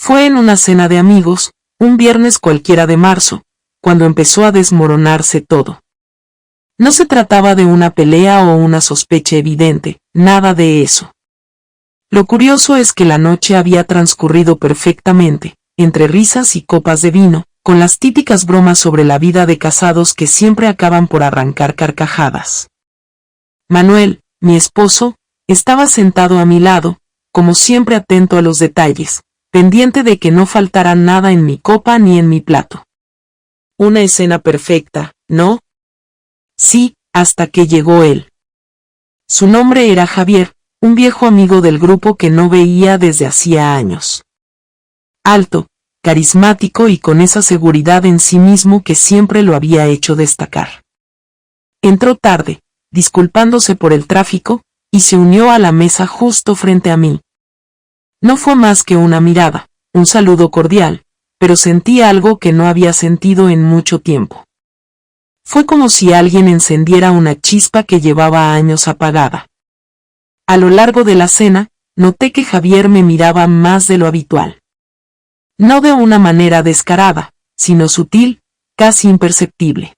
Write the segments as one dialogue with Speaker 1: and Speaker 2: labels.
Speaker 1: Fue en una cena de amigos, un viernes cualquiera de marzo, cuando empezó a desmoronarse todo. No se trataba de una pelea o una sospecha evidente, nada de eso. Lo curioso es que la noche había transcurrido perfectamente, entre risas y copas de vino, con las típicas bromas sobre la vida de casados que siempre acaban por arrancar carcajadas. Manuel, mi esposo, estaba sentado a mi lado, como siempre atento a los detalles, pendiente de que no faltara nada en mi copa ni en mi plato. Una escena perfecta, ¿no? Sí, hasta que llegó él. Su nombre era Javier, un viejo amigo del grupo que no veía desde hacía años. Alto, carismático y con esa seguridad en sí mismo que siempre lo había hecho destacar. Entró tarde, disculpándose por el tráfico, y se unió a la mesa justo frente a mí. No fue más que una mirada, un saludo cordial, pero sentí algo que no había sentido en mucho tiempo. Fue como si alguien encendiera una chispa que llevaba años apagada. A lo largo de la cena, noté que Javier me miraba más de lo habitual. No de una manera descarada, sino sutil, casi imperceptible.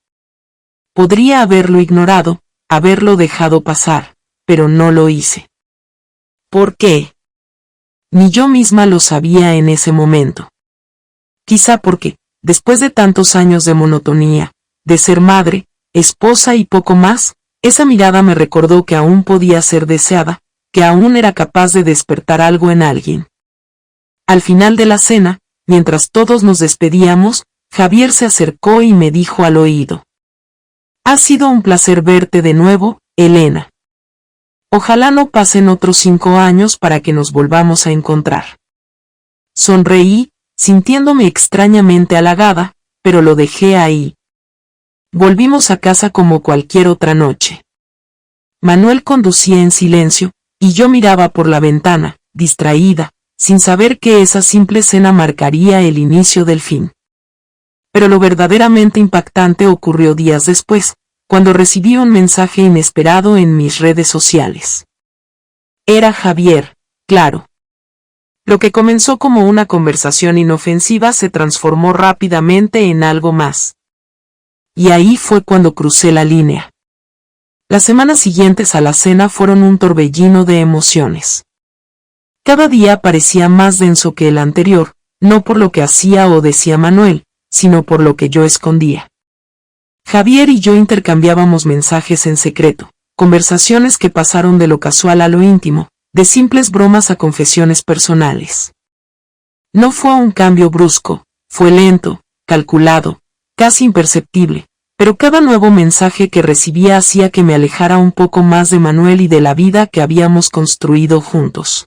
Speaker 1: Podría haberlo ignorado, haberlo dejado pasar, pero no lo hice. ¿Por qué? Ni yo misma lo sabía en ese momento. Quizá porque, después de tantos años de monotonía, de ser madre, esposa y poco más, esa mirada me recordó que aún podía ser deseada, que aún era capaz de despertar algo en alguien. Al final de la cena, mientras todos nos despedíamos, Javier se acercó y me dijo al oído: «Ha sido un placer verte de nuevo, Elena. Ojalá no pasen otros 5 años para que nos volvamos a encontrar». Sonreí, sintiéndome extrañamente halagada, pero lo dejé ahí. Volvimos a casa como cualquier otra noche. Manuel conducía en silencio, y yo miraba por la ventana, distraída, sin saber que esa simple cena marcaría el inicio del fin. Pero lo verdaderamente impactante ocurrió días después, cuando recibí un mensaje inesperado en mis redes sociales. Era Javier, claro. Lo que comenzó como una conversación inofensiva se transformó rápidamente en algo más. Y ahí fue cuando crucé la línea. Las semanas siguientes a la cena fueron un torbellino de emociones. Cada día parecía más denso que el anterior, no por lo que hacía o decía Manuel, sino por lo que yo escondía. Javier y yo intercambiábamos mensajes en secreto, conversaciones que pasaron de lo casual a lo íntimo, de simples bromas a confesiones personales. No fue un cambio brusco, fue lento, calculado, casi imperceptible, pero cada nuevo mensaje que recibía hacía que me alejara un poco más de Manuel y de la vida que habíamos construido juntos.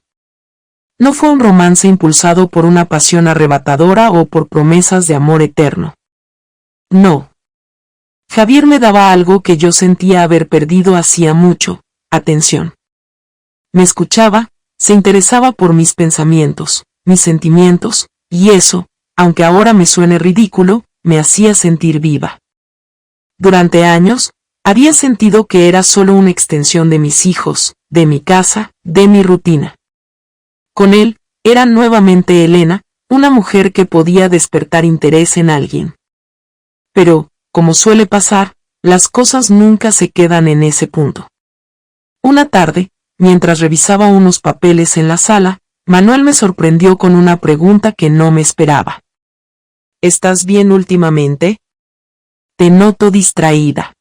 Speaker 1: No fue un romance impulsado por una pasión arrebatadora o por promesas de amor eterno. No. Javier me daba algo que yo sentía haber perdido hacía mucho: atención. Me escuchaba, se interesaba por mis pensamientos, mis sentimientos, y eso, aunque ahora me suene ridículo, me hacía sentir viva. Durante años, había sentido que era solo una extensión de mis hijos, de mi casa, de mi rutina. Con él, era nuevamente Elena, una mujer que podía despertar interés en alguien. Pero, como suele pasar, las cosas nunca se quedan en ese punto. Una tarde, mientras revisaba unos papeles en la sala, Manuel me sorprendió con una pregunta que no me esperaba. ¿Estás bien últimamente? Te noto distraída.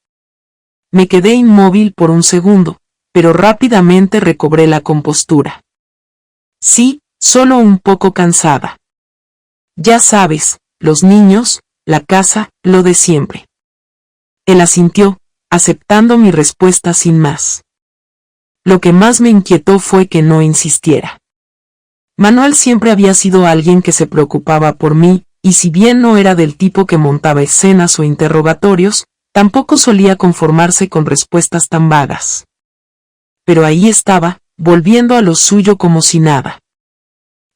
Speaker 1: Me quedé inmóvil por un segundo, pero rápidamente recobré la compostura. Sí, solo un poco cansada. Ya sabes, los niños, la casa, lo de siempre. Él asintió, aceptando mi respuesta sin más. Lo que más me inquietó fue que no insistiera. Manuel siempre había sido alguien que se preocupaba por mí, y si bien no era del tipo que montaba escenas o interrogatorios, tampoco solía conformarse con respuestas tan vagas. Pero ahí estaba, volviendo a lo suyo como si nada.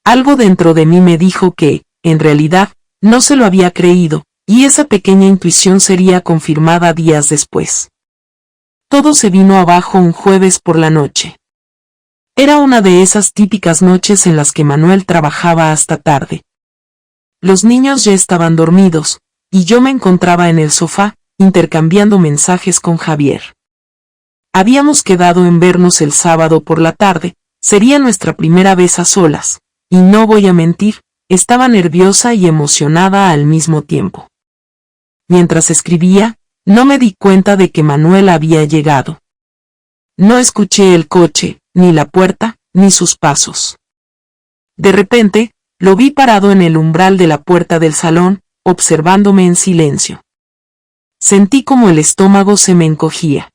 Speaker 1: Algo dentro de mí me dijo que, en realidad, no se lo había creído, y esa pequeña intuición sería confirmada días después. Todo se vino abajo un jueves por la noche. Era una de esas típicas noches en las que Manuel trabajaba hasta tarde, Los niños ya estaban dormidos, y yo me encontraba en el sofá, intercambiando mensajes con Javier. Habíamos quedado en vernos el sábado por la tarde, sería nuestra primera vez a solas, y no voy a mentir, estaba nerviosa y emocionada al mismo tiempo. Mientras escribía, no me di cuenta de que Manuel había llegado. No escuché el coche, ni la puerta, ni sus pasos. De repente, lo vi parado en el umbral de la puerta del salón, observándome en silencio. Sentí como el estómago se me encogía.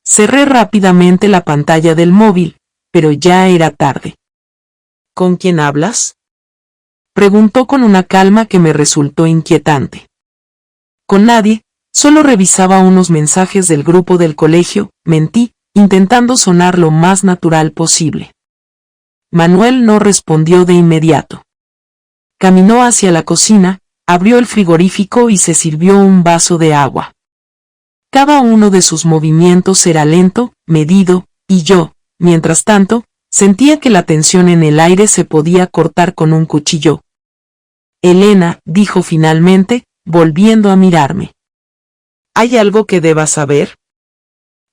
Speaker 1: Cerré rápidamente la pantalla del móvil, pero ya era tarde. ¿Con quién hablas?, preguntó con una calma que me resultó inquietante. Con nadie, solo revisaba unos mensajes del grupo del colegio, mentí, intentando sonar lo más natural posible. Manuel no respondió de inmediato. Caminó hacia la cocina, abrió el frigorífico y se sirvió un vaso de agua. Cada uno de sus movimientos era lento, medido, y yo, mientras tanto, sentía que la tensión en el aire se podía cortar con un cuchillo. Elena, dijo finalmente, volviendo a mirarme. ¿Hay algo que debas saber?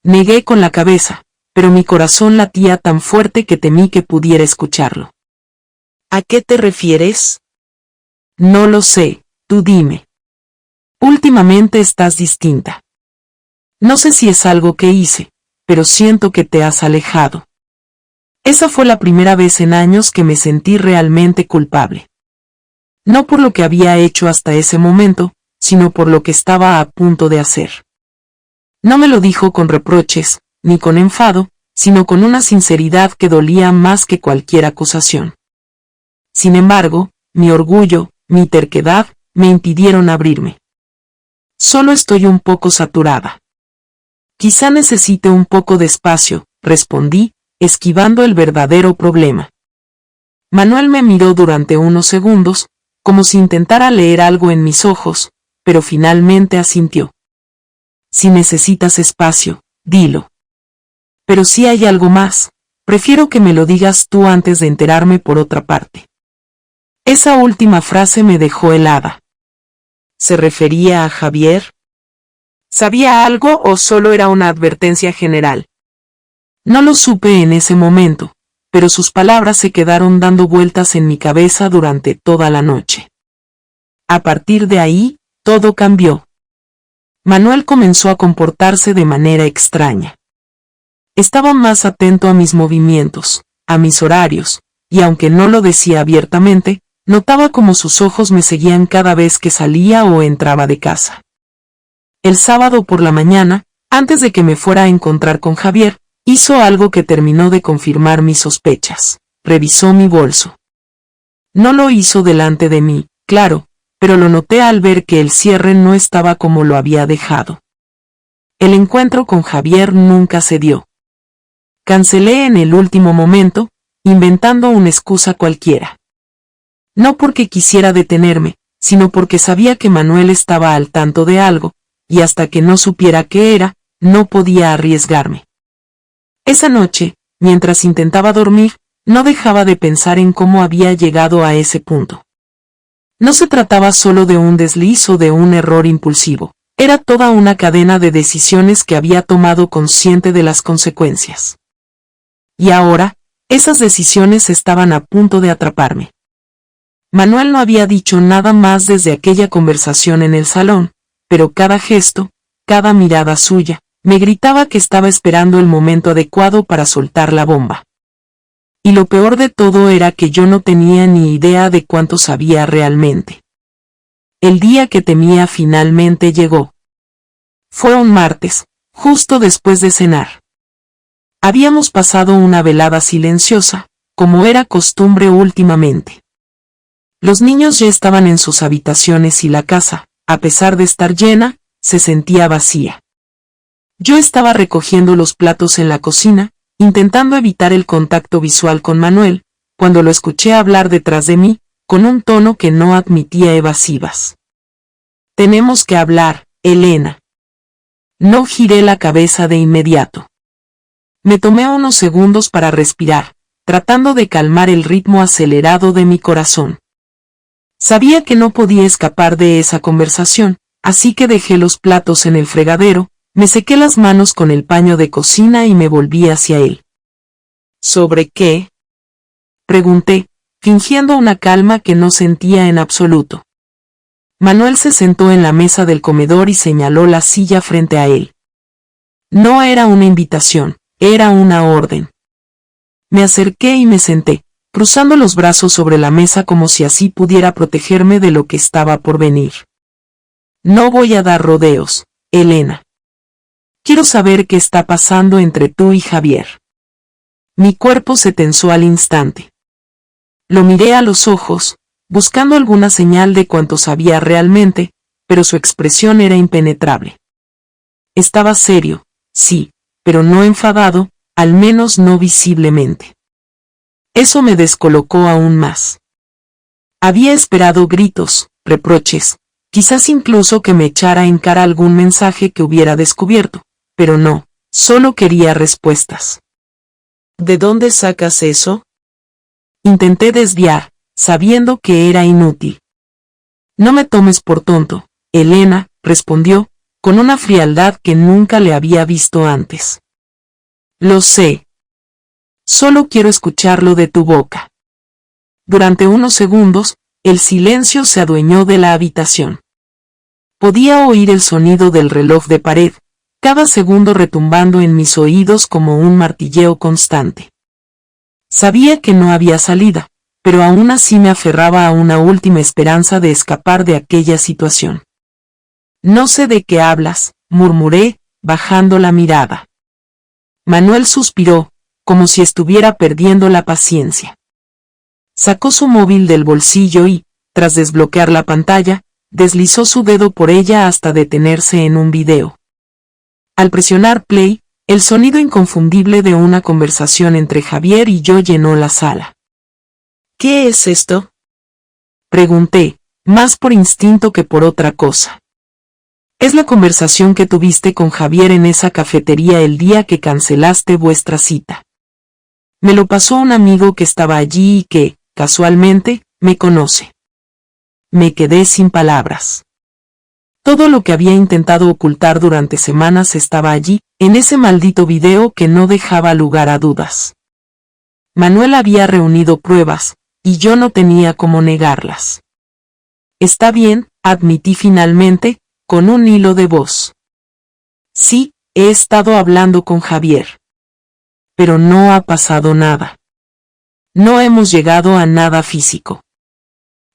Speaker 1: Negué con la cabeza, pero mi corazón latía tan fuerte que temí que pudiera escucharlo. ¿A qué te refieres? No lo sé, tú dime. Últimamente estás distinta. No sé si es algo que hice, pero siento que te has alejado. Esa fue la primera vez en años que me sentí realmente culpable. No por lo que había hecho hasta ese momento, sino por lo que estaba a punto de hacer. No me lo dijo con reproches, ni con enfado, sino con una sinceridad que dolía más que cualquier acusación. Sin embargo, mi orgullo, mi terquedad, me impidieron abrirme. Solo estoy un poco saturada. Quizá necesite un poco de espacio, respondí, esquivando el verdadero problema. Manuel me miró durante unos segundos, como si intentara leer algo en mis ojos, pero finalmente asintió. Si necesitas espacio, dilo. Pero si hay algo más, prefiero que me lo digas tú antes de enterarme por otra parte. Esa última frase me dejó helada. ¿Se refería a Javier? ¿Sabía algo o solo era una advertencia general? No lo supe en ese momento, pero sus palabras se quedaron dando vueltas en mi cabeza durante toda la noche. A partir de ahí, todo cambió. Manuel comenzó a comportarse de manera extraña. Estaba más atento a mis movimientos, a mis horarios, y aunque no lo decía abiertamente, notaba como sus ojos me seguían cada vez que salía o entraba de casa. El sábado por la mañana, antes de que me fuera a encontrar con Javier, hizo algo que terminó de confirmar mis sospechas. Revisó mi bolso. No lo hizo delante de mí, claro, pero lo noté al ver que el cierre no estaba como lo había dejado. El encuentro con Javier nunca se dio. Cancelé en el último momento, inventando una excusa cualquiera. No porque quisiera detenerme, sino porque sabía que Manuel estaba al tanto de algo, y hasta que no supiera qué era, no podía arriesgarme. Esa noche, mientras intentaba dormir, no dejaba de pensar en cómo había llegado a ese punto. No se trataba solo de un desliz o de un error impulsivo, era toda una cadena de decisiones que había tomado consciente de las consecuencias. Y ahora, esas decisiones estaban a punto de atraparme. Manuel no había dicho nada más desde aquella conversación en el salón, pero cada gesto, cada mirada suya, me gritaba que estaba esperando el momento adecuado para soltar la bomba. Y lo peor de todo era que yo no tenía ni idea de cuánto sabía realmente. El día que temía finalmente llegó. Fue un martes, justo después de cenar. Habíamos pasado una velada silenciosa, como era costumbre últimamente. Los niños ya estaban en sus habitaciones y la casa, a pesar de estar llena, se sentía vacía. Yo estaba recogiendo los platos en la cocina, intentando evitar el contacto visual con Manuel, cuando lo escuché hablar detrás de mí, con un tono que no admitía evasivas. Tenemos que hablar, Elena. No giré la cabeza de inmediato. Me tomé unos segundos para respirar, tratando de calmar el ritmo acelerado de mi corazón. Sabía que no podía escapar de esa conversación, así que dejé los platos en el fregadero, me sequé las manos con el paño de cocina y me volví hacia él. ¿Sobre qué?, pregunté, fingiendo una calma que no sentía en absoluto. Manuel se sentó en la mesa del comedor y señaló la silla frente a él. No era una invitación, era una orden. Me acerqué y me senté, cruzando los brazos sobre la mesa como si así pudiera protegerme de lo que estaba por venir. No voy a dar rodeos, Elena. Quiero saber qué está pasando entre tú y Javier. Mi cuerpo se tensó al instante. Lo miré a los ojos, buscando alguna señal de cuánto sabía realmente, pero su expresión era impenetrable. Estaba serio, sí, pero no enfadado, al menos no visiblemente. Eso me descolocó aún más. Había esperado gritos, reproches, quizás incluso que me echara en cara algún mensaje que hubiera descubierto, pero no, solo quería respuestas. ¿De dónde sacas eso?, intenté desviar, sabiendo que era inútil. No me tomes por tonto, Elena, respondió, con una frialdad que nunca le había visto antes. Lo sé. Solo quiero escucharlo de tu boca. Durante unos segundos, el silencio se adueñó de la habitación. Podía oír el sonido del reloj de pared, cada segundo retumbando en mis oídos como un martilleo constante. Sabía que no había salida, pero aún así me aferraba a una última esperanza de escapar de aquella situación. No sé de qué hablas, murmuré, bajando la mirada. Manuel suspiró, como si estuviera perdiendo la paciencia. Sacó su móvil del bolsillo y, tras desbloquear la pantalla, deslizó su dedo por ella hasta detenerse en un video. Al presionar play, el sonido inconfundible de una conversación entre Javier y yo llenó la sala. ¿Qué es esto?, pregunté, más por instinto que por otra cosa. Es la conversación que tuviste con Javier en esa cafetería el día que cancelaste vuestra cita. Me lo pasó un amigo que estaba allí y que, casualmente, me conoce. Me quedé sin palabras. Todo lo que había intentado ocultar durante semanas estaba allí, en ese maldito video que no dejaba lugar a dudas. Manuel había reunido pruebas, y yo no tenía cómo negarlas. Está bien, admití finalmente, con un hilo de voz. Sí, he estado hablando con Javier. Pero no ha pasado nada. No hemos llegado a nada físico.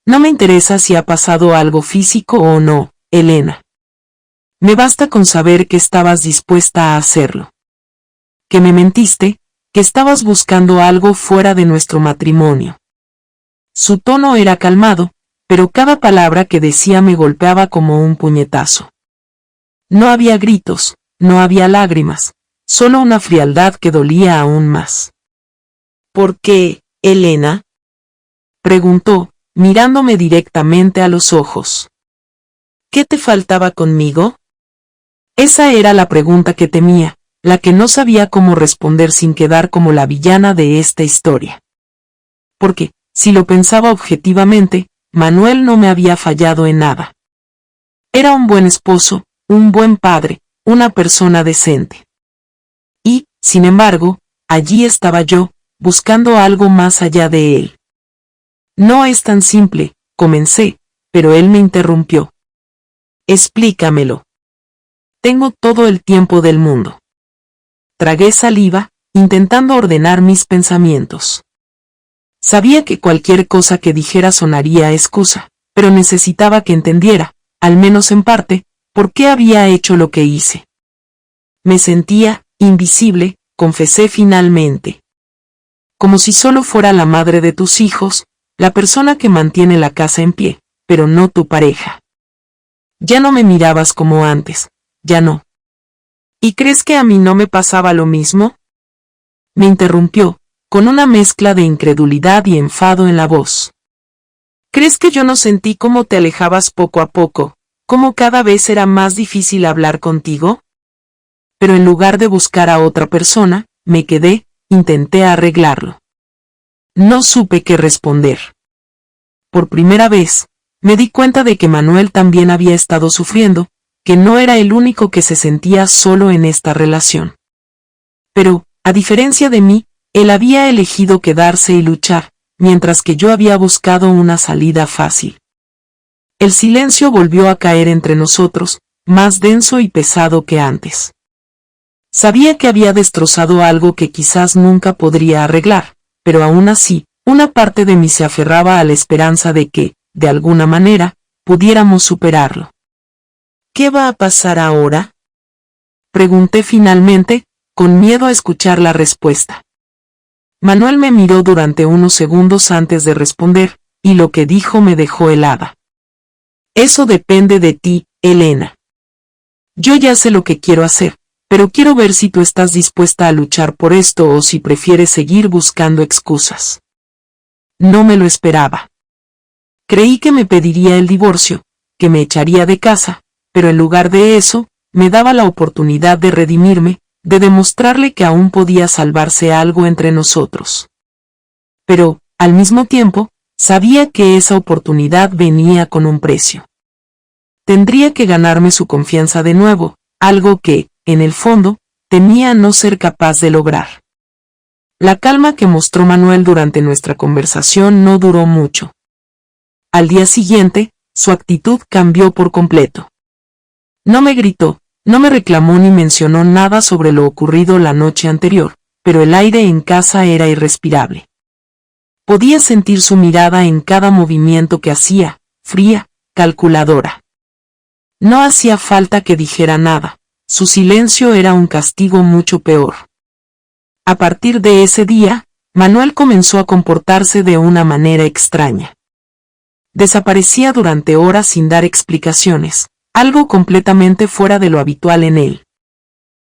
Speaker 1: No me interesa si ha pasado algo físico o no, Elena. Me basta con saber que estabas dispuesta a hacerlo. Que me mentiste, que estabas buscando algo fuera de nuestro matrimonio. Su tono era calmado, pero cada palabra que decía me golpeaba como un puñetazo. No había gritos, no había lágrimas, solo una frialdad que dolía aún más. ¿Por qué, Elena?, preguntó, mirándome directamente a los ojos. ¿Qué te faltaba conmigo? Esa era la pregunta que temía, la que no sabía cómo responder sin quedar como la villana de esta historia. Porque, si lo pensaba objetivamente, Manuel no me había fallado en nada. Era un buen esposo, un buen padre, una persona decente. Y, sin embargo, allí estaba yo, buscando algo más allá de él. No es tan simple, comencé, pero él me interrumpió. Explícamelo. Tengo todo el tiempo del mundo. Tragué saliva, intentando ordenar mis pensamientos. Sabía que cualquier cosa que dijera sonaría a excusa, pero necesitaba que entendiera, al menos en parte, por qué había hecho lo que hice. Me sentía invisible, confesé finalmente. Como si solo fuera la madre de tus hijos, la persona que mantiene la casa en pie, pero no tu pareja. Ya no me mirabas como antes, ya no. ¿Y crees que a mí no me pasaba lo mismo?, me interrumpió, con una mezcla de incredulidad y enfado en la voz. ¿Crees que yo no sentí cómo te alejabas poco a poco, cómo cada vez era más difícil hablar contigo? Pero en lugar de buscar a otra persona, me quedé, intenté arreglarlo. No supe qué responder. Por primera vez, Me di cuenta de que Manuel también había estado sufriendo, que no era el único que se sentía solo en esta relación. Pero, a diferencia de mí, él había elegido quedarse y luchar, mientras que yo había buscado una salida fácil. El silencio volvió a caer entre nosotros, más denso y pesado que antes. Sabía que había destrozado algo que quizás nunca podría arreglar, pero aún así, una parte de mí se aferraba a la esperanza de que, de alguna manera, pudiéramos superarlo. ¿Qué va a pasar ahora?, pregunté finalmente, con miedo a escuchar la respuesta. Manuel me miró durante unos segundos antes de responder, y lo que dijo me dejó helada. Eso depende de ti, Elena. Yo ya sé lo que quiero hacer, pero quiero ver si tú estás dispuesta a luchar por esto o si prefieres seguir buscando excusas. No me lo esperaba. Creí que me pediría el divorcio, que me echaría de casa, pero en lugar de eso, me daba la oportunidad de redimirme, de demostrarle que aún podía salvarse algo entre nosotros. Pero, al mismo tiempo, sabía que esa oportunidad venía con un precio. Tendría que ganarme su confianza de nuevo, algo que, en el fondo, temía no ser capaz de lograr. La calma que mostró Manuel durante nuestra conversación no duró mucho. Al día siguiente, su actitud cambió por completo. No me gritó, no me reclamó ni mencionó nada sobre lo ocurrido la noche anterior, pero el aire en casa era irrespirable. Podía sentir su mirada en cada movimiento que hacía, fría, calculadora. No hacía falta que dijera nada, su silencio era un castigo mucho peor. A partir de ese día, Manuel comenzó a comportarse de una manera extraña. Desaparecía durante horas sin dar explicaciones, algo completamente fuera de lo habitual en él.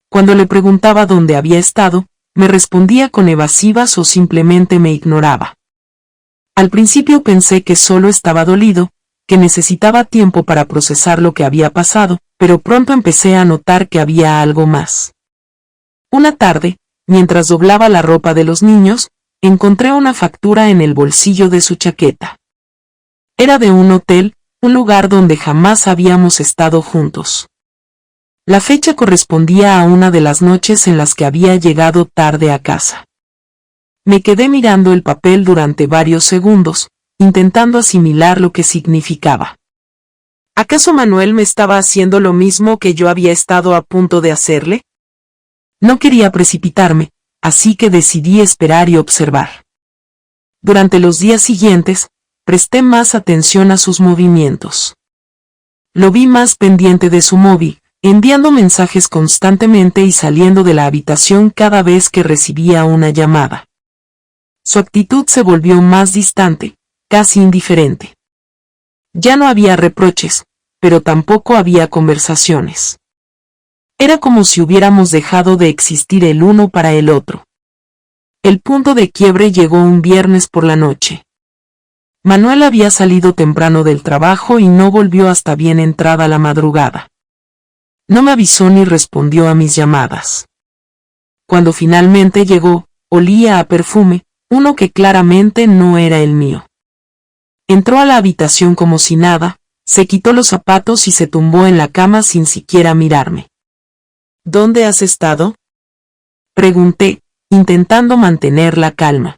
Speaker 1: Cuando le preguntaba dónde había estado, me respondía con evasivas o simplemente me ignoraba. Al principio pensé que solo estaba dolido, que necesitaba tiempo para procesar lo que había pasado, pero pronto empecé a notar que había algo más. Una tarde, mientras doblaba la ropa de los niños, encontré una factura en el bolsillo de su chaqueta. Era de un hotel, un lugar donde jamás habíamos estado juntos. La fecha correspondía a una de las noches en las que había llegado tarde a casa. Me quedé mirando el papel durante varios segundos, intentando asimilar lo que significaba. ¿Acaso Manuel me estaba haciendo lo mismo que yo había estado a punto de hacerle? No quería precipitarme, así que decidí esperar y observar. Durante los días siguientes, presté más atención a sus movimientos. Lo vi más pendiente de su móvil, enviando mensajes constantemente y saliendo de la habitación cada vez que recibía una llamada. Su actitud se volvió más distante, casi indiferente. Ya no había reproches, pero tampoco había conversaciones. Era como si hubiéramos dejado de existir el uno para el otro. El punto de quiebre llegó un viernes por la noche. Manuel había salido temprano del trabajo y no volvió hasta bien entrada la madrugada. No me avisó ni respondió a mis llamadas. Cuando finalmente llegó, olía a perfume, uno que claramente no era el mío. Entró a la habitación como si nada, se quitó los zapatos y se tumbó en la cama sin siquiera mirarme. ¿Dónde has estado?, pregunté, intentando mantener la calma.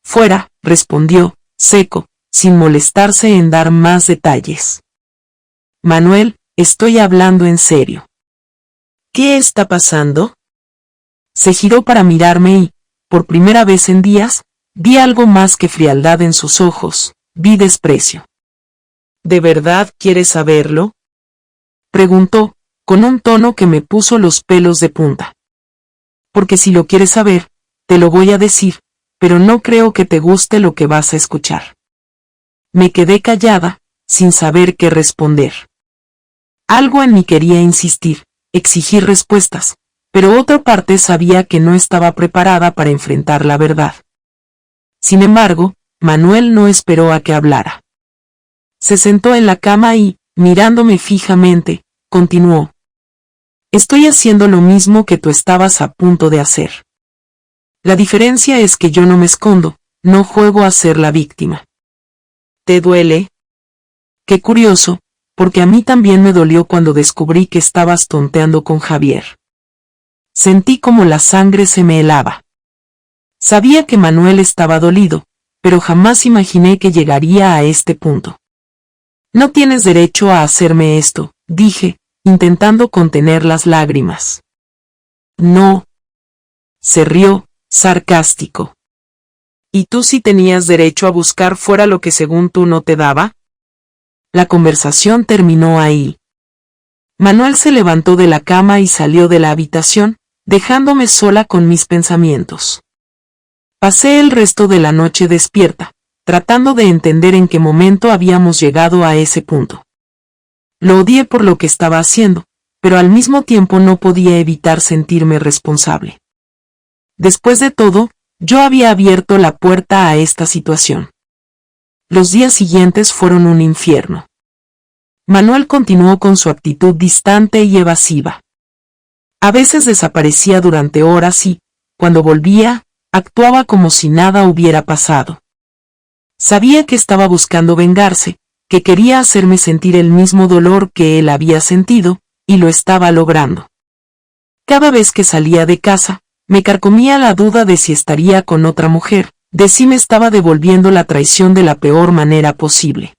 Speaker 1: Fuera, respondió, seco, sin molestarse en dar más detalles. Manuel, estoy hablando en serio. ¿Qué está pasando? Se giró para mirarme y, por primera vez en días, vi algo más que frialdad en sus ojos, vi desprecio. ¿De verdad quieres saberlo?, preguntó, con un tono que me puso los pelos de punta. Porque si lo quieres saber, te lo voy a decir, pero no creo que te guste lo que vas a escuchar. Me quedé callada, sin saber qué responder. Algo en mí quería insistir, exigir respuestas, pero otra parte sabía que no estaba preparada para enfrentar la verdad. Sin embargo, Manuel no esperó a que hablara. Se sentó en la cama y, mirándome fijamente, continuó. Estoy haciendo lo mismo que tú estabas a punto de hacer. La diferencia es que yo no me escondo, no juego a ser la víctima. ¿Te duele?, Qué curioso, porque a mí también me dolió cuando descubrí que estabas tonteando con Javier. Sentí como la sangre se me helaba. Sabía que Manuel estaba dolido, pero jamás imaginé que llegaría a este punto. No tienes derecho a hacerme esto, dije, intentando contener las lágrimas. No. Se rió, sarcástico. ¿Y tú sí tenías derecho a buscar fuera lo que según tú no te daba? La conversación terminó ahí. Manuel se levantó de la cama y salió de la habitación, dejándome sola con mis pensamientos. Pasé el resto de la noche despierta, tratando de entender en qué momento habíamos llegado a ese punto. Lo odié por lo que estaba haciendo, pero al mismo tiempo no podía evitar sentirme responsable. Después de todo, yo había abierto la puerta a esta situación. Los días siguientes fueron un infierno. Manuel continuó con su actitud distante y evasiva. A veces desaparecía durante horas y, cuando volvía, actuaba como si nada hubiera pasado. Sabía que estaba buscando vengarse, que quería hacerme sentir el mismo dolor que él había sentido, y lo estaba logrando. Cada vez que salía de casa, me carcomía la duda de si estaría con otra mujer, de si me estaba devolviendo la traición de la peor manera posible.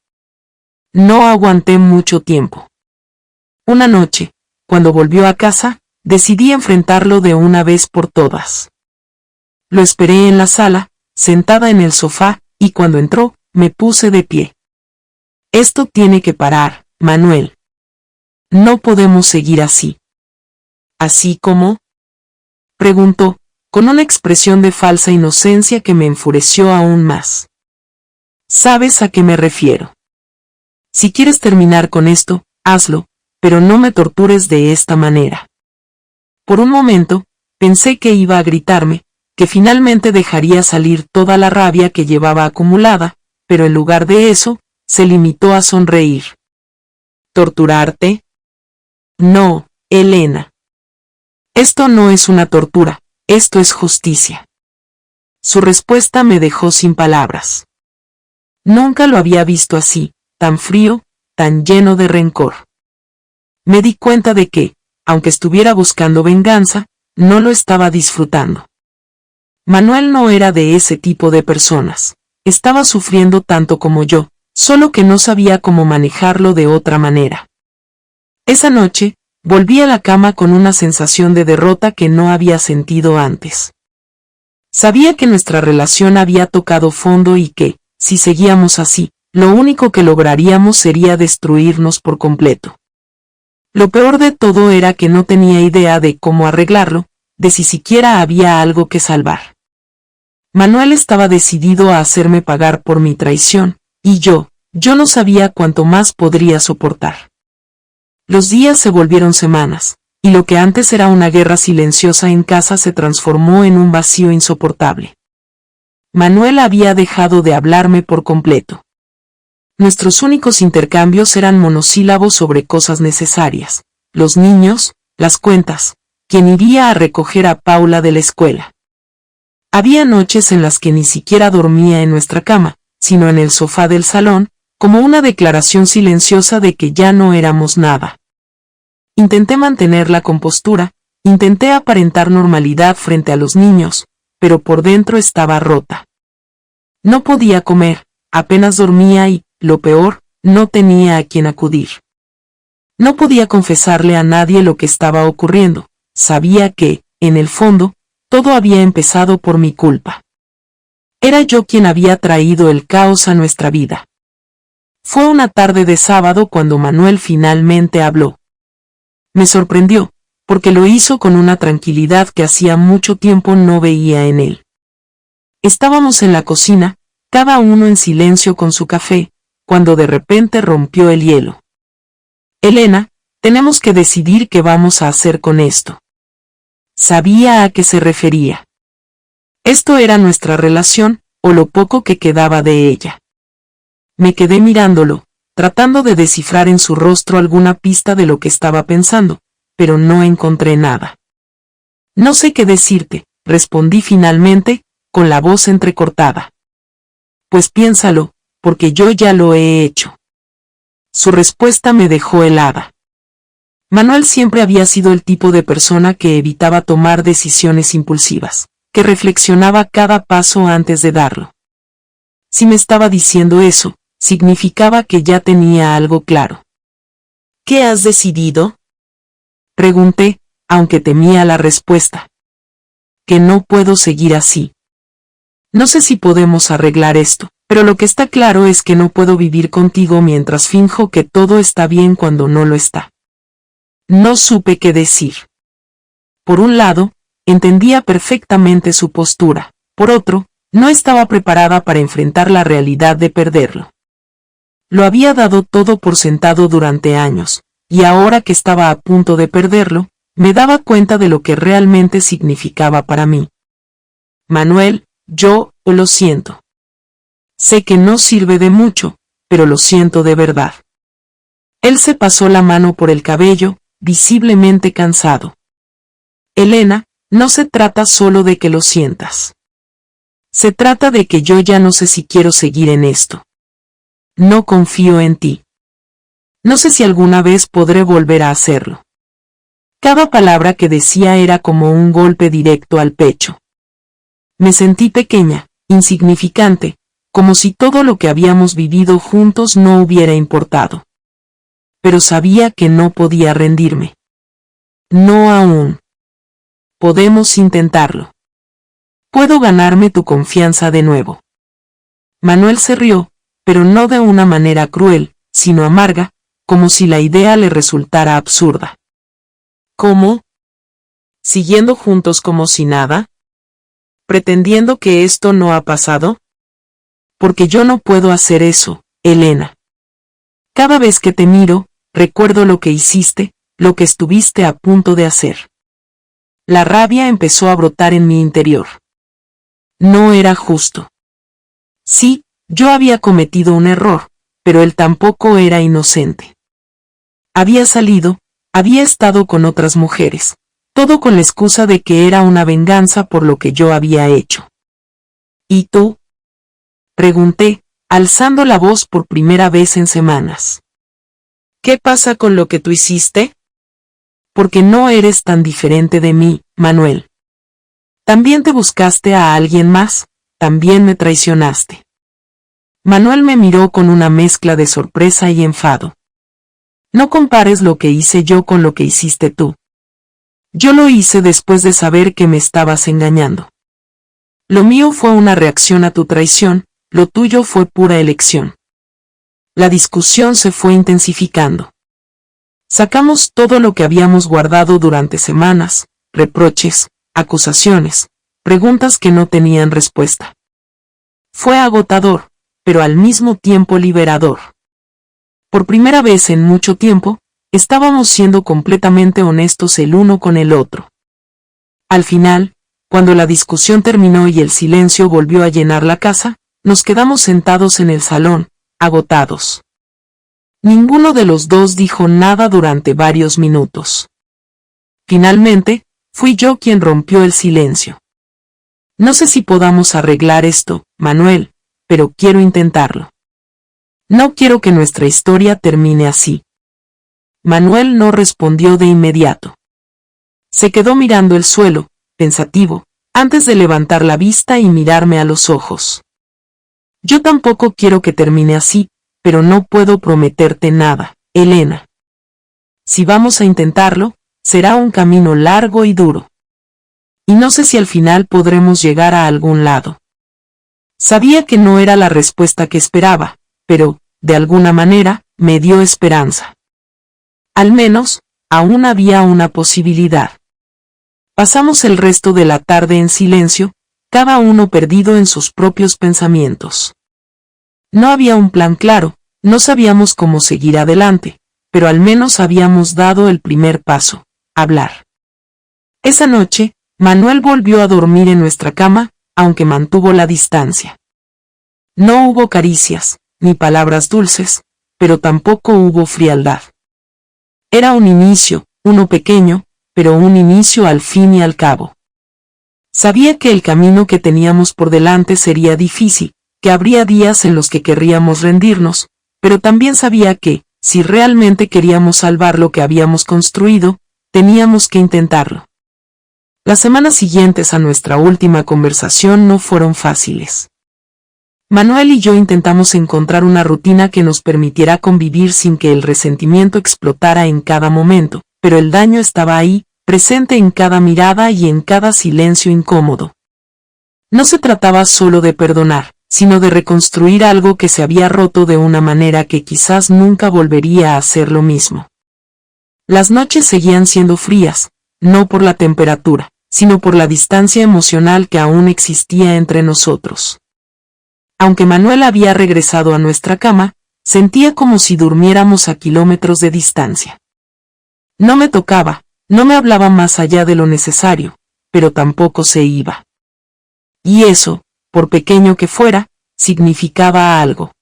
Speaker 1: No aguanté mucho tiempo. Una noche, cuando volvió a casa, decidí enfrentarlo de una vez por todas. Lo esperé en la sala, sentada en el sofá, y cuando entró, me puse de pie. Esto tiene que parar, Manuel. No podemos seguir así. ¿Así como? Preguntó, con una expresión de falsa inocencia que me enfureció aún más. ¿Sabes a qué me refiero? Si quieres terminar con esto, hazlo, pero no me tortures de esta manera. Por un momento, pensé que iba a gritarme, que finalmente dejaría salir toda la rabia que llevaba acumulada, pero en lugar de eso, se limitó a sonreír. ¿Torturarte? No, Elena. Esto no es una tortura, esto es justicia. Su respuesta me dejó sin palabras. Nunca lo había visto así, tan frío, tan lleno de rencor. Me di cuenta de que, aunque estuviera buscando venganza, no lo estaba disfrutando. Manuel no era de ese tipo de personas. Estaba sufriendo tanto como yo, solo que no sabía cómo manejarlo de otra manera. Esa noche, volví a la cama con una sensación de derrota que no había sentido antes. Sabía que nuestra relación había tocado fondo y que, si seguíamos así, lo único que lograríamos sería destruirnos por completo. Lo peor de todo era que no tenía idea de cómo arreglarlo, de si siquiera había algo que salvar. Manuel estaba decidido a hacerme pagar por mi traición, y yo no sabía cuánto más podría soportar. Los días se volvieron semanas, y lo que antes era una guerra silenciosa en casa se transformó en un vacío insoportable. Manuel había dejado de hablarme por completo. Nuestros únicos intercambios eran monosílabos sobre cosas necesarias, los niños, las cuentas, quién iría a recoger a Paula de la escuela. Había noches en las que ni siquiera dormía en nuestra cama, sino en el sofá del salón, como una declaración silenciosa de que ya no éramos nada. Intenté mantener la compostura, intenté aparentar normalidad frente a los niños, pero por dentro estaba rota. No podía comer, apenas dormía y, lo peor, no tenía a quien acudir. No podía confesarle a nadie lo que estaba ocurriendo, sabía que, en el fondo, todo había empezado por mi culpa. Era yo quien había traído el caos a nuestra vida. Fue una tarde de sábado cuando Manuel finalmente habló. Me sorprendió, porque lo hizo con una tranquilidad que hacía mucho tiempo no veía en él. Estábamos en la cocina, cada uno en silencio con su café, cuando de repente rompió el hielo. Elena, tenemos que decidir qué vamos a hacer con esto. Sabía a qué se refería. Esto era nuestra relación, o lo poco que quedaba de ella. Me quedé mirándolo, tratando de descifrar en su rostro alguna pista de lo que estaba pensando, pero no encontré nada. No sé qué decirte, respondí finalmente, con la voz entrecortada. Pues piénsalo, porque yo ya lo he hecho. Su respuesta me dejó helada. Manuel siempre había sido el tipo de persona que evitaba tomar decisiones impulsivas, que reflexionaba cada paso antes de darlo. Si me estaba diciendo eso, significaba que ya tenía algo claro. ¿Qué has decidido?, pregunté, aunque temía la respuesta. Que no puedo seguir así. No sé si podemos arreglar esto, pero lo que está claro es que no puedo vivir contigo mientras finjo que todo está bien cuando no lo está. No supe qué decir. Por un lado, entendía perfectamente su postura. Por otro, no estaba preparada para enfrentar la realidad de perderlo. Lo había dado todo por sentado durante años, y ahora que estaba a punto de perderlo, me daba cuenta de lo que realmente significaba para mí. Manuel, yo lo siento. Sé que no sirve de mucho, pero lo siento de verdad. Él se pasó la mano por el cabello, visiblemente cansado. Elena, no se trata solo de que lo sientas. Se trata de que yo ya no sé si quiero seguir en esto. No confío en ti. No sé si alguna vez podré volver a hacerlo. Cada palabra que decía era como un golpe directo al pecho. Me sentí pequeña, insignificante, como si todo lo que habíamos vivido juntos no hubiera importado. Pero sabía que no podía rendirme. No aún. Podemos intentarlo. Puedo ganarme tu confianza de nuevo. Manuel se rió, pero no de una manera cruel, sino amarga, como si la idea le resultara absurda. ¿Cómo? ¿Siguiendo juntos como si nada? ¿Pretendiendo que esto no ha pasado? Porque yo no puedo hacer eso, Elena. Cada vez que te miro, recuerdo lo que hiciste, lo que estuviste a punto de hacer. La rabia empezó a brotar en mi interior. No era justo. Sí, yo había cometido un error, pero él tampoco era inocente. Había salido, había estado con otras mujeres, todo con la excusa de que era una venganza por lo que yo había hecho. ¿Y tú?, pregunté, alzando la voz por primera vez en semanas. ¿Qué pasa con lo que tú hiciste? Porque no eres tan diferente de mí, Manuel. También te buscaste a alguien más, también me traicionaste. Manuel me miró con una mezcla de sorpresa y enfado. No compares lo que hice yo con lo que hiciste tú. Yo lo hice después de saber que me estabas engañando. Lo mío fue una reacción a tu traición, lo tuyo fue pura elección. La discusión se fue intensificando. Sacamos todo lo que habíamos guardado durante semanas, reproches, acusaciones, preguntas que no tenían respuesta. Fue agotador, pero al mismo tiempo liberador. Por primera vez en mucho tiempo, estábamos siendo completamente honestos el uno con el otro. Al final, cuando la discusión terminó y el silencio volvió a llenar la casa, nos quedamos sentados en el salón, agotados. Ninguno de los dos dijo nada durante varios minutos. Finalmente, fui yo quien rompió el silencio. No sé si podamos arreglar esto, Manuel, pero quiero intentarlo. No quiero que nuestra historia termine así. Manuel no respondió de inmediato. Se quedó mirando el suelo, pensativo, antes de levantar la vista y mirarme a los ojos. Yo tampoco quiero que termine así, pero no puedo prometerte nada, Elena. Si vamos a intentarlo, será un camino largo y duro. Y no sé si al final podremos llegar a algún lado. Sabía que no era la respuesta que esperaba, pero, de alguna manera, me dio esperanza. Al menos, aún había una posibilidad. Pasamos el resto de la tarde en silencio, cada uno perdido en sus propios pensamientos. No había un plan claro, no sabíamos cómo seguir adelante, pero al menos habíamos dado el primer paso, hablar. Esa noche, Manuel volvió a dormir en nuestra cama, aunque mantuvo la distancia. No hubo caricias, ni palabras dulces, pero tampoco hubo frialdad. Era un inicio, uno pequeño, pero un inicio al fin y al cabo. Sabía que el camino que teníamos por delante sería difícil, que habría días en los que querríamos rendirnos, pero también sabía que, si realmente queríamos salvar lo que habíamos construido, teníamos que intentarlo. Las semanas siguientes a nuestra última conversación no fueron fáciles. Manuel y yo intentamos encontrar una rutina que nos permitiera convivir sin que el resentimiento explotara en cada momento, pero el daño estaba ahí, presente en cada mirada y en cada silencio incómodo. No se trataba solo de perdonar, sino de reconstruir algo que se había roto de una manera que quizás nunca volvería a hacer lo mismo. Las noches seguían siendo frías, no por la temperatura, sino por la distancia emocional que aún existía entre nosotros. Aunque Manuel había regresado a nuestra cama, sentía como si durmiéramos a kilómetros de distancia. No me tocaba, no me hablaba más allá de lo necesario, pero tampoco se iba. Y eso, por pequeño que fuera, significaba algo.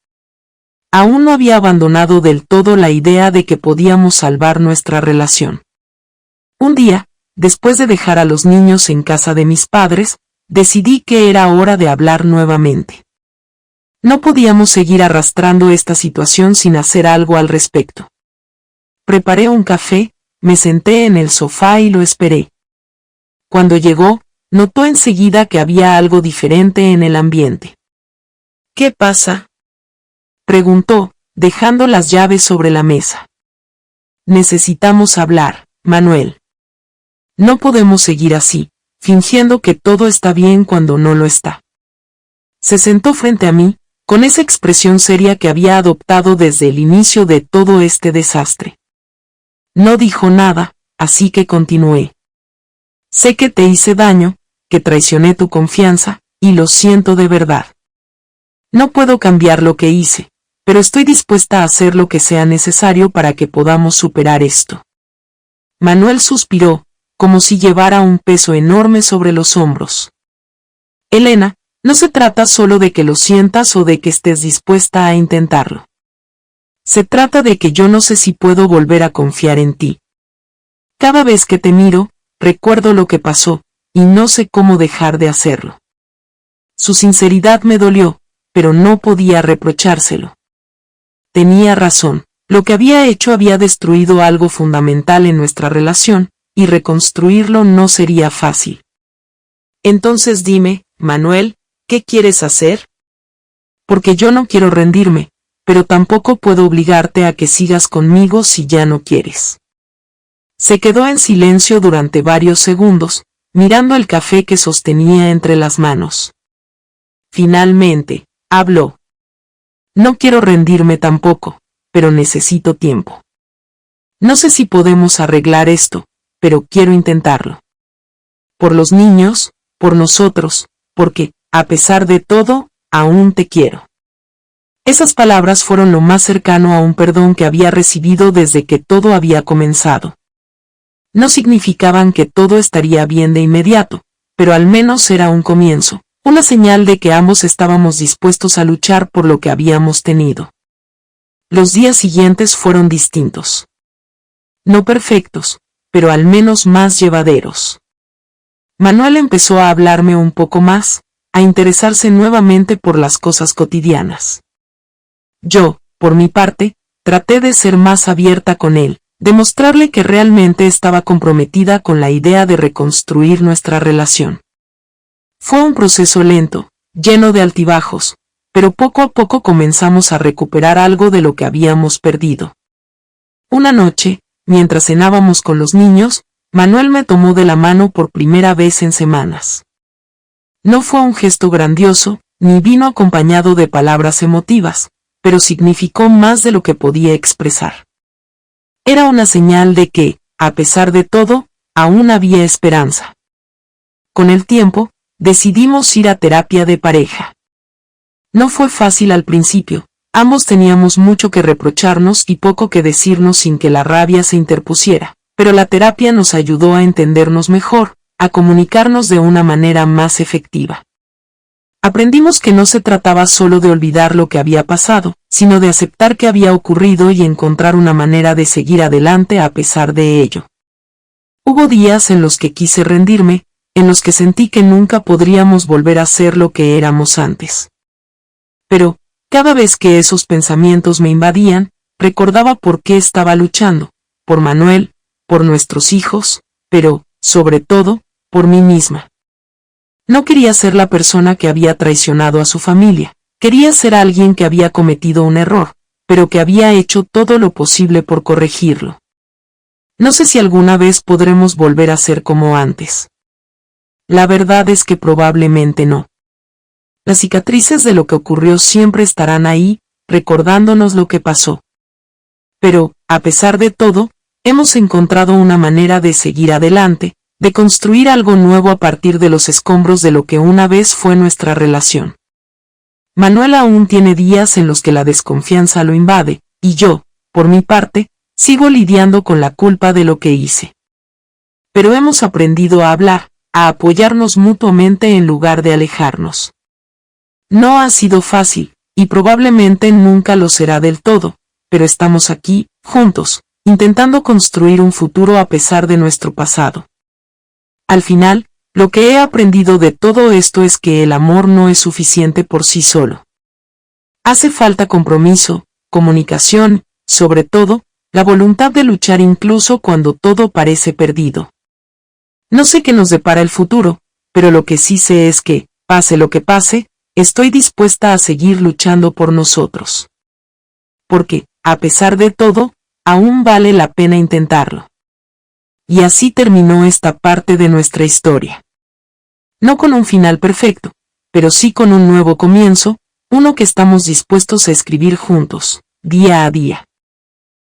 Speaker 1: Aún no había abandonado del todo la idea de que podíamos salvar nuestra relación. Un día, después de dejar a los niños en casa de mis padres, decidí que era hora de hablar nuevamente. No podíamos seguir arrastrando esta situación sin hacer algo al respecto. Preparé un café, me senté en el sofá y lo esperé. Cuando llegó, notó enseguida que había algo diferente en el ambiente. ¿Qué pasa?, preguntó, dejando las llaves sobre la mesa. Necesitamos hablar, Manuel. No podemos seguir así, fingiendo que todo está bien cuando no lo está. Se sentó frente a mí, con esa expresión seria que había adoptado desde el inicio de todo este desastre. No dijo nada, así que continué. Sé que te hice daño, que traicioné tu confianza, y lo siento de verdad. No puedo cambiar lo que hice, pero estoy dispuesta a hacer lo que sea necesario para que podamos superar esto. Manuel suspiró, como si llevara un peso enorme sobre los hombros. Elena, no se trata solo de que lo sientas o de que estés dispuesta a intentarlo. Se trata de que yo no sé si puedo volver a confiar en ti. Cada vez que te miro, recuerdo lo que pasó, y no sé cómo dejar de hacerlo. Su sinceridad me dolió, pero no podía reprochárselo. Tenía razón, lo que había hecho había destruido algo fundamental en nuestra relación, y reconstruirlo no sería fácil. Entonces dime, Manuel, ¿qué quieres hacer? Porque yo no quiero rendirme, pero tampoco puedo obligarte a que sigas conmigo si ya no quieres. Se quedó en silencio durante varios segundos, mirando el café que sostenía entre las manos. Finalmente, habló. No quiero rendirme tampoco, pero necesito tiempo. No sé si podemos arreglar esto, pero quiero intentarlo. Por los niños, por nosotros, porque, a pesar de todo, aún te quiero. Esas palabras fueron lo más cercano a un perdón que había recibido desde que todo había comenzado. No significaban que todo estaría bien de inmediato, pero al menos era un comienzo, una señal de que ambos estábamos dispuestos a luchar por lo que habíamos tenido. Los días siguientes fueron distintos. No perfectos, pero al menos más llevaderos. Manuel empezó a hablarme un poco más, a interesarse nuevamente por las cosas cotidianas. Yo, por mi parte, traté de ser más abierta con él, demostrarle que realmente estaba comprometida con la idea de reconstruir nuestra relación. Fue un proceso lento, lleno de altibajos, pero poco a poco comenzamos a recuperar algo de lo que habíamos perdido. Una noche, mientras cenábamos con los niños, Manuel me tomó de la mano por primera vez en semanas. No fue un gesto grandioso, ni vino acompañado de palabras emotivas, pero significó más de lo que podía expresar. Era una señal de que, a pesar de todo, aún había esperanza. Con el tiempo, decidimos ir a terapia de pareja. No fue fácil al principio, ambos teníamos mucho que reprocharnos y poco que decirnos sin que la rabia se interpusiera, pero la terapia nos ayudó a entendernos mejor, a comunicarnos de una manera más efectiva. Aprendimos que no se trataba solo de olvidar lo que había pasado, sino de aceptar que había ocurrido y encontrar una manera de seguir adelante a pesar de ello. Hubo días en los que quise rendirme, en los que sentí que nunca podríamos volver a ser lo que éramos antes. Pero, cada vez que esos pensamientos me invadían, recordaba por qué estaba luchando, por Manuel, por nuestros hijos, pero, sobre todo, por mí misma. No quería ser la persona que había traicionado a su familia, quería ser alguien que había cometido un error, pero que había hecho todo lo posible por corregirlo. No sé si alguna vez podremos volver a ser como antes. La verdad es que probablemente no. Las cicatrices de lo que ocurrió siempre estarán ahí, recordándonos lo que pasó. Pero, a pesar de todo, hemos encontrado una manera de seguir adelante, de construir algo nuevo a partir de los escombros de lo que una vez fue nuestra relación. Manuel aún tiene días en los que la desconfianza lo invade, y yo, por mi parte, sigo lidiando con la culpa de lo que hice. Pero hemos aprendido a hablar, a apoyarnos mutuamente en lugar de alejarnos. No ha sido fácil, y probablemente nunca lo será del todo, pero estamos aquí, juntos, intentando construir un futuro a pesar de nuestro pasado. Al final, lo que he aprendido de todo esto es que el amor no es suficiente por sí solo. Hace falta compromiso, comunicación, sobre todo, la voluntad de luchar incluso cuando todo parece perdido. No sé qué nos depara el futuro, pero lo que sí sé es que, pase lo que pase, estoy dispuesta a seguir luchando por nosotros. Porque, a pesar de todo, aún vale la pena intentarlo. Y así terminó esta parte de nuestra historia. No con un final perfecto, pero sí con un nuevo comienzo, uno que estamos dispuestos a escribir juntos, día a día.